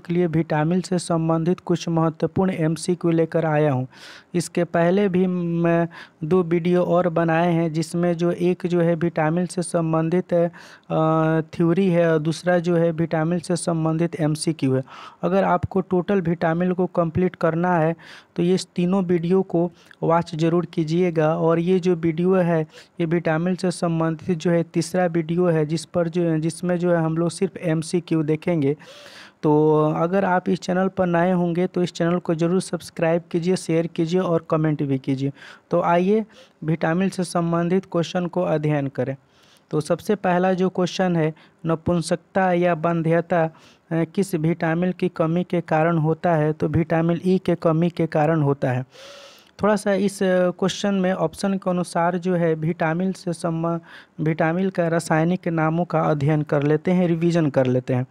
के लिए विटामिन से संबंधित कुछ महत्वपूर्ण एमसीक्यू लेकर आया हूं। इसके पहले भी मैं 2 वीडियो और बनाए हैं, जिसमें जो एक जो है विटामिन से संबंधित थ्योरी है और दूसरा जो है विटामिन से संबंधित एमसीक्यू है। अगर आपको टोटल विटामिन को कंप्लीट करना है तो ये तीनों वीडियो को वॉच ज़रूर कीजिएगा। और ये जो वीडियो है ये विटामिन से संबंधित जो है तीसरा वीडियो है, जिसमें जो है हम लोग सिर्फ एमसीक्यू देखेंगे। तो अगर आप इस चैनल पर नए होंगे तो इस चैनल को ज़रूर सब्सक्राइब कीजिए, शेयर कीजिए और कमेंट भी कीजिए। तो आइए विटामिन से संबंधित क्वेश्चन को अध्ययन करें। तो सबसे पहला जो क्वेश्चन है, नपुंसकता या वंध्यता किस विटामिन की कमी के कारण होता है? तो विटामिन ई के कमी के कारण होता है। थोड़ा सा इस क्वेश्चन में ऑप्शन के अनुसार जो है विटामिन का रासायनिक नामों का अध्ययन कर लेते हैं, रिवीजन कर लेते हैं।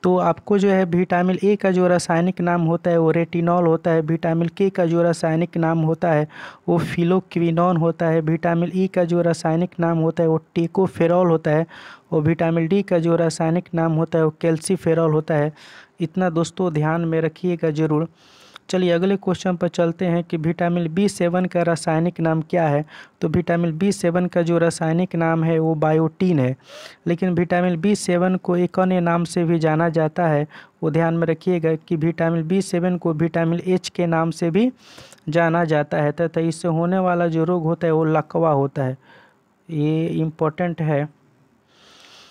तो आपको जो है विटामिन ए का जो रासायनिक नाम होता है वो रेटिनॉल होता है। विटामिन के का जो रासायनिक नाम होता है वो फिलोक्विनोन होता है। विटामिन ई का जो रासायनिक नाम होता है वो टेकोफेरॉल होता है। और विटामिन डी का जो रासायनिक नाम होता है वो कैल्सीफेरॉल होता है। इतना दोस्तों ध्यान में रखिएगा ज़रूर। चलिए अगले क्वेश्चन पर चलते हैं कि विटामिन बी7 का रासायनिक नाम क्या है? तो विटामिन बी7 का जो रासायनिक नाम है वो बायोटीन है। लेकिन विटामिन बी7 को एक अन्य नाम से भी जाना जाता है, वो ध्यान में रखिएगा कि विटामिन बी7 को विटामिन एच के नाम से भी जाना जाता है तथा इससे होने वाला जो रोग होता है वो लकवा होता है। ये इम्पोर्टेंट है।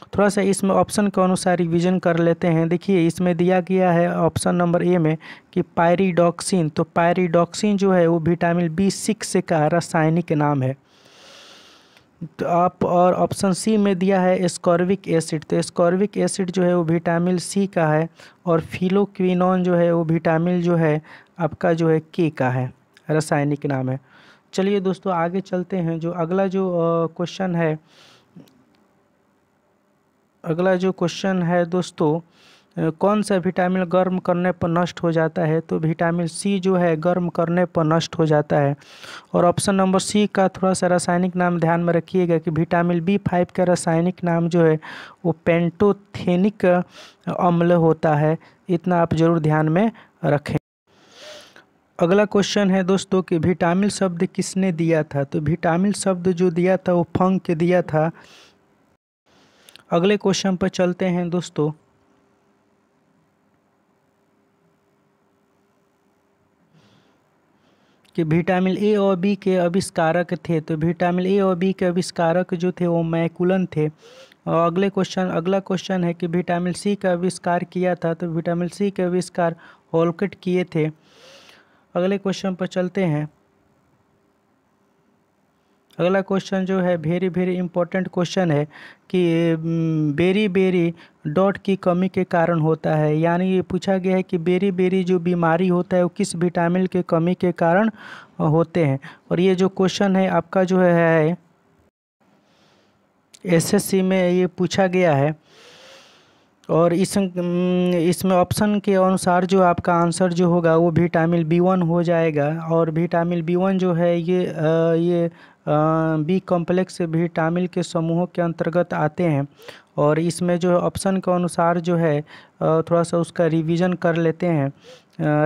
थोड़ा सा इसमें ऑप्शन के अनुसार रिवीजन कर लेते हैं। देखिए इसमें दिया गया है ऑप्शन नंबर ए में कि पायरिडॉक्सिन। तो पायरिडॉक्सिन जो है वो विटामिन बी6 का रासायनिक नाम है। तो आप और ऑप्शन सी में दिया है एस्कॉर्बिक एसिड। तो एस्कॉर्बिक एसिड जो है वो विटामिन सी का है। और फिलोक्विनोन जो है वो विटामिन जो है आपका जो है के का है, रासायनिक नाम है। चलिए दोस्तों आगे चलते हैं। जो अगला जो क्वेश्चन है दोस्तों, कौन सा विटामिन गर्म करने पर नष्ट हो जाता है? तो विटामिन सी जो है गर्म करने पर नष्ट हो जाता है। और ऑप्शन नंबर सी का थोड़ा सा रासायनिक नाम ध्यान में रखिएगा कि विटामिन बी5 का रासायनिक नाम जो है वो पेंटोथेनिक अम्ल होता है। इतना आप जरूर ध्यान में रखें। अगला क्वेश्चन है दोस्तों कि विटामिन शब्द किसने दिया था? तो विटामिन शब्द जो दिया था वो फंक दिया था। अगले क्वेश्चन पर चलते हैं दोस्तों। कि विटामिन ए और बी के आविष्कारक थे। तो विटामिन ए और बी के आविष्कारक जो थे वो मैकुलन थे। और अगला क्वेश्चन है कि विटामिन सी का आविष्कार किया था। तो विटामिन सी का आविष्कार होल्केट किए थे। अगले क्वेश्चन पर चलते हैं। अगला क्वेश्चन जो है वेरी वेरी इंपॉर्टेंट क्वेश्चन है कि बेरी बेरी डॉट की कमी के कारण होता है। यानी ये पूछा गया है कि बेरी बेरी जो बीमारी होता है वो किस विटामिन के कमी के कारण होते हैं। और ये जो क्वेश्चन है आपका जो है एसएससी में ये पूछा गया है। और इसमें ऑप्शन के अनुसार जो आपका आंसर जो होगा वो विटामिन बी1 हो जाएगा। और विटामिन बी1 जो है ये बी कॉम्प्लेक्स विटामिन के समूहों के अंतर्गत आते हैं। और इसमें जो ऑप्शन के अनुसार जो है थोड़ा सा उसका रिवीजन कर लेते हैं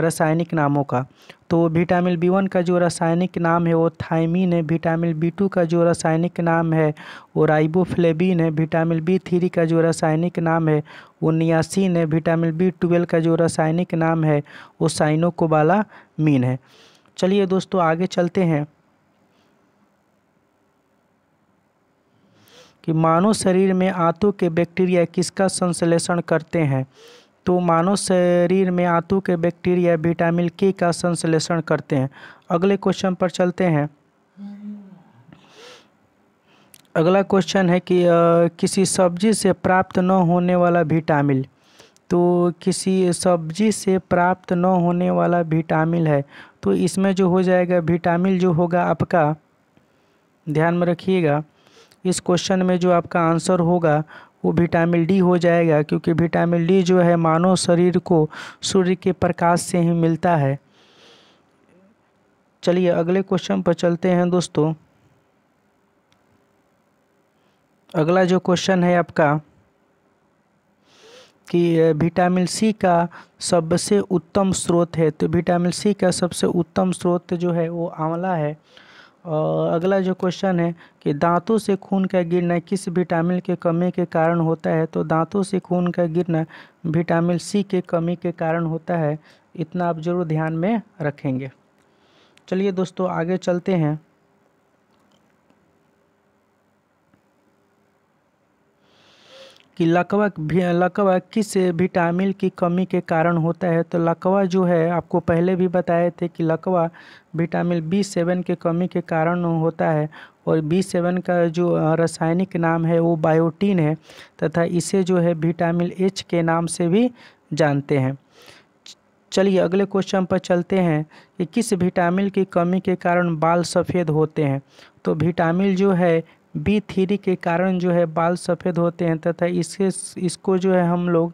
रासायनिक नामों का। तो विटामिन बी1 का जो रासायनिक नाम है वो थायमीन है। विटामिन बी2 का जो रासायनिक नाम है वो राइबोफ्लेविन है। विटामिन बी3 का जो रासायनिक नाम है वो नियासिन है। विटामिन बी12 का जो रासायनिक नाम है वो साइनोकोबालामीन है। चलिए दोस्तों आगे चलते हैं कि मानव शरीर में आंतों के बैक्टीरिया किसका संश्लेषण करते हैं? तो मानव शरीर में आंतों के बैक्टीरिया विटामिन के का संश्लेषण करते हैं। अगले क्वेश्चन पर चलते हैं। अगला क्वेश्चन है कि किसी सब्जी से प्राप्त न होने वाला विटामिन। तो किसी सब्जी से प्राप्त न होने वाला विटामिन है। तो इसमें जो हो जाएगा विटामिन जो होगा आपका, ध्यान में रखिएगा, इस क्वेश्चन में जो आपका आंसर होगा वो विटामिन डी हो जाएगा। क्योंकि विटामिन डी जो है मानव शरीर को सूर्य के प्रकाश से ही मिलता है। चलिए अगले क्वेश्चन पर चलते हैं दोस्तों। अगला जो क्वेश्चन है आपका कि विटामिन सी का सबसे उत्तम स्रोत है, तो विटामिन सी का सबसे उत्तम स्रोत जो है वो आंवला है। और अगला जो क्वेश्चन है कि दांतों से खून का गिरना किस विटामिन के कमी के कारण होता है, तो दांतों से खून का गिरना विटामिन सी के कमी के कारण होता है। इतना आप जरूर ध्यान में रखेंगे। चलिए दोस्तों आगे चलते हैं। कि लकवा किस विटामिन की कमी के कारण होता है, तो लकवा जो है आपको पहले भी बताए थे कि लकवा विटामिन B7 के कमी के कारण होता है। और B7 का जो रासायनिक नाम है वो बायोटीन है, तथा इसे जो है विटामिन H के नाम से भी जानते हैं। चलिए अगले क्वेश्चन पर चलते हैं कि किस विटामिन की कमी के कारण बाल सफ़ेद होते हैं, तो विटामिन जो है B3 के कारण जो है बाल सफ़ेद होते हैं, तथा इसको जो है हम लोग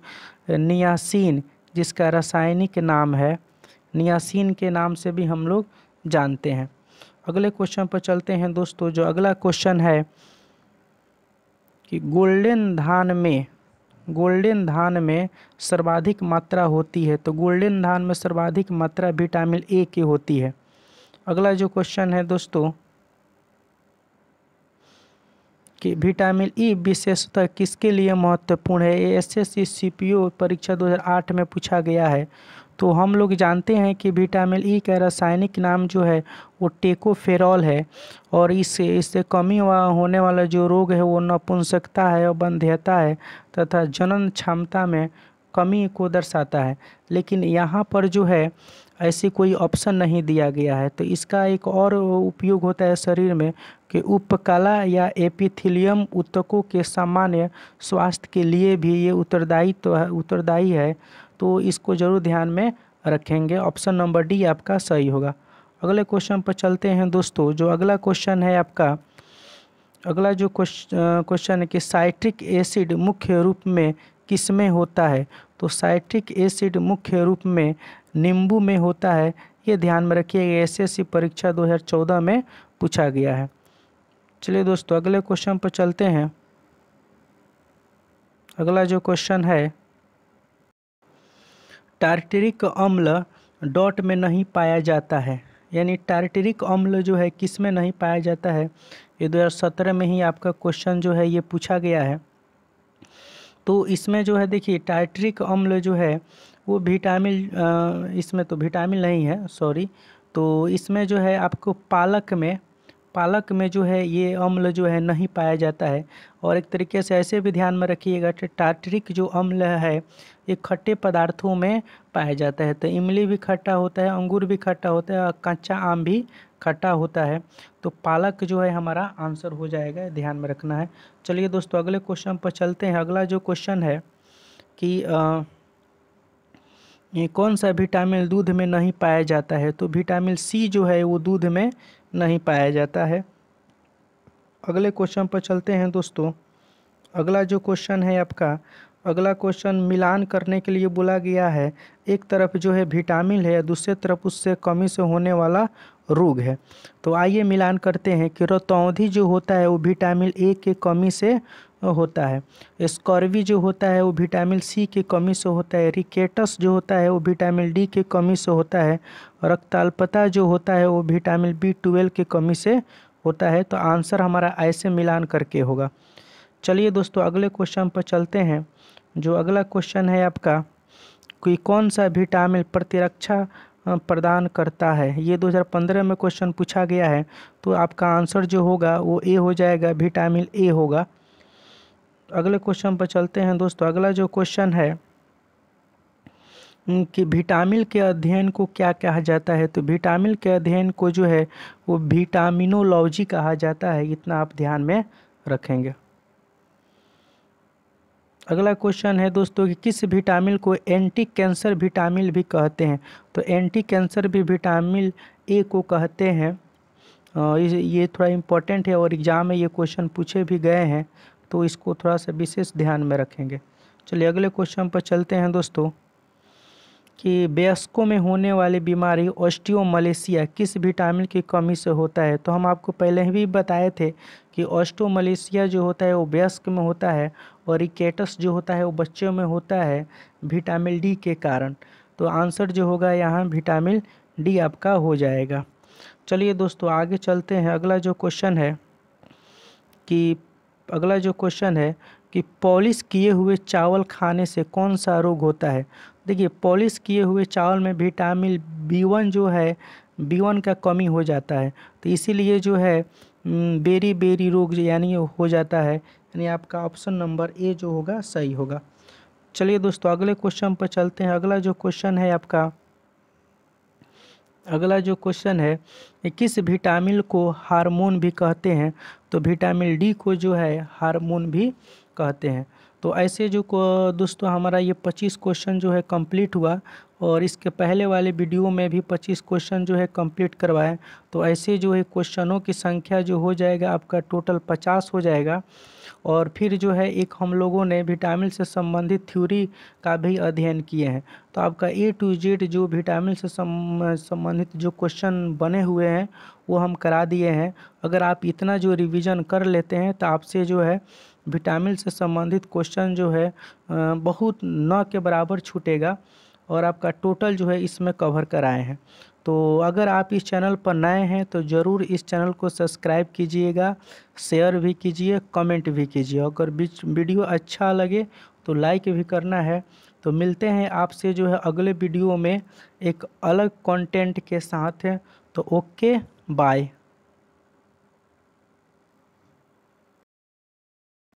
नियासिन, जिसका रासायनिक नाम है नियासिन के नाम से भी हम लोग जानते हैं। अगले क्वेश्चन पर चलते हैं दोस्तों। जो अगला क्वेश्चन है कि गोल्डन धान में सर्वाधिक मात्रा होती है, तो गोल्डन धान में सर्वाधिक मात्रा विटामिन ए की होती है। अगला जो क्वेश्चन है दोस्तों कि विटामिन ई विशेषतः किसके लिए महत्वपूर्ण है, ये एसएससी सीपीओ परीक्षा 2008 में पूछा गया है। तो हम लोग जानते हैं कि विटामिन ई का रासायनिक नाम जो है वो टेकोफेरॉल है, और इससे कमी होने वाला जो रोग है वो नपुंसकता है और बंध्यता है, तथा जनन क्षमता में कमी को दर्शाता है। लेकिन यहाँ पर जो है ऐसी कोई ऑप्शन नहीं दिया गया है। तो इसका एक और उपयोग होता है शरीर में कि उपकला या एपिथेलियम ऊतकों के सामान्य स्वास्थ्य के लिए भी ये उत्तरदायी है। तो इसको जरूर ध्यान में रखेंगे। ऑप्शन नंबर डी आपका सही होगा। अगले क्वेश्चन पर चलते हैं दोस्तों। जो अगला क्वेश्चन है आपका, अगला जो क्वेश्चन है कि साइट्रिक एसिड मुख्य रूप में किस में होता है, तो साइट्रिक एसिड मुख्य रूप में नींबू में होता है। ये ध्यान में रखिए, एसएससी परीक्षा 2014 में पूछा गया है। चलिए दोस्तों अगले क्वेश्चन पर चलते हैं। अगला जो क्वेश्चन है, टार्टरिक अम्ल डॉट में नहीं पाया जाता है, यानी टार्टरिक अम्ल जो है किस में नहीं पाया जाता है। ये 2017 में ही आपका क्वेश्चन जो है ये पूछा गया है। तो इसमें जो है देखिए टार्टरिक अम्ल जो है वो विटामिन, इसमें तो विटामिन नहीं है, सॉरी। तो इसमें जो है आपको पालक में जो है ये अम्ल जो है नहीं पाया जाता है। और एक तरीके से ऐसे भी ध्यान में रखिएगा कि टार्टरिक जो अम्ल है ये खट्टे पदार्थों में पाया जाता है। तो इमली भी खट्टा होता है, अंगूर भी खट्टा होता है, और कच्चा आम भी खट्टा होता है। तो पालक जो है हमारा आंसर हो जाएगा, ध्यान में रखना है। चलिए दोस्तों अगले क्वेश्चन पर चलते हैं। अगला जो क्वेश्चन है कि ये कौन सा विटामिन दूध में नहीं पाया जाता है, तो विटामिन सी जो है वो दूध में नहीं पाया जाता है। अगले क्वेश्चन पर चलते हैं दोस्तों। अगला जो क्वेश्चन है आपका, अगला क्वेश्चन मिलान करने के लिए बोला गया है। एक तरफ जो है विटामिन है, दूसरी तरफ उससे कमी से होने वाला रोग है। तो आइए मिलान करते हैं कि रतौंधी जो होता है वो विटामिन ए के कमी से होता है। स्कर्वी जो होता है वो विटामिन सी की कमी से होता है। रिकेटस जो होता है वो विटामिन डी की कमी से होता है। रक्ताल्पता जो होता है वो विटामिन B12 की कमी से होता है। तो आंसर हमारा ऐसे मिलान करके होगा। चलिए दोस्तों अगले क्वेश्चन पर चलते हैं। जो अगला क्वेश्चन है आपका कि कौन सा विटामिन प्रतिरक्षा प्रदान करता है, ये 2015 में क्वेश्चन पूछा गया है। तो आपका आंसर जो होगा वो ए हो जाएगा, विटामिन ए होगा। अगले क्वेश्चन पर चलते हैं दोस्तों। अगला जो क्वेश्चन है कि विटामिन के अध्ययन को क्या कहा जाता है, तो विटामिन के अध्ययन को जो है वो विटामिनोलॉजी कहा जाता है। इतना आप ध्यान में रखेंगे। अगला क्वेश्चन है दोस्तों कि किस विटामिन को एंटी कैंसर विटामिन भी कहते हैं, तो एंटी कैंसर भी विटामिन ए को कहते हैं। ये थोड़ा इम्पोर्टेंट है और एग्ज़ाम में ये क्वेश्चन पूछे भी गए हैं, तो इसको थोड़ा सा विशेष ध्यान में रखेंगे। चलिए अगले क्वेश्चन पर चलते हैं दोस्तों। कि वयस्कों में होने वाली बीमारी ऑस्टियोमलेशिया किस विटामिन की कमी से होता है। तो हम आपको पहले ही भी बताए थे कि ऑस्टियोमलेशिया जो होता है वो वयस्क में होता है और रिकेटस जो होता है वो बच्चों में होता है विटामिन डी के कारण। तो आंसर जो होगा यहाँ विटामिन डी आपका हो जाएगा। चलिए दोस्तों आगे चलते हैं। अगला जो क्वेश्चन है कि पॉलिश किए हुए चावल खाने से कौन सा रोग होता है। देखिए पॉलिश किए हुए चावल में विटामिन B1 जो है B1 का कमी हो जाता है, तो इसीलिए जो है बेरी बेरी रोग यानी हो जाता है, यानी आपका ऑप्शन नंबर ए जो होगा सही होगा। चलिए दोस्तों अगले क्वेश्चन पर चलते हैं। अगला जो क्वेश्चन है किस विटामिन को हार्मोन भी कहते हैं। तो विटामिन डी को जो है हार्मोन भी कहते हैं। तो ऐसे जो दोस्तों हमारा ये 25 क्वेश्चन जो है कंप्लीट हुआ और इसके पहले वाले वीडियो में भी 25 क्वेश्चन जो है कंप्लीट करवाएं। तो ऐसे जो है क्वेश्चनों की संख्या जो हो जाएगा आपका टोटल 50 हो जाएगा। और फिर जो है एक हम लोगों ने विटामिन से संबंधित थ्योरी का भी अध्ययन किए हैं। तो आपका A to Z जो विटामिन से संबंधित जो क्वेश्चन बने हुए हैं वो हम करा दिए हैं। अगर आप इतना जो रिवीजन कर लेते हैं तो आपसे जो है विटामिन से संबंधित क्वेश्चन जो है बहुत न के बराबर छूटेगा और आपका टोटल जो है इसमें कवर कराए हैं। तो अगर आप इस चैनल पर नए हैं तो ज़रूर इस चैनल को सब्सक्राइब कीजिएगा, शेयर भी कीजिए, कमेंट भी कीजिए। अगर वीडियो अच्छा लगे तो लाइक भी करना है। तो मिलते हैं आपसे जो है अगले वीडियो में एक अलग कंटेंट के साथ। तो ओके बाय।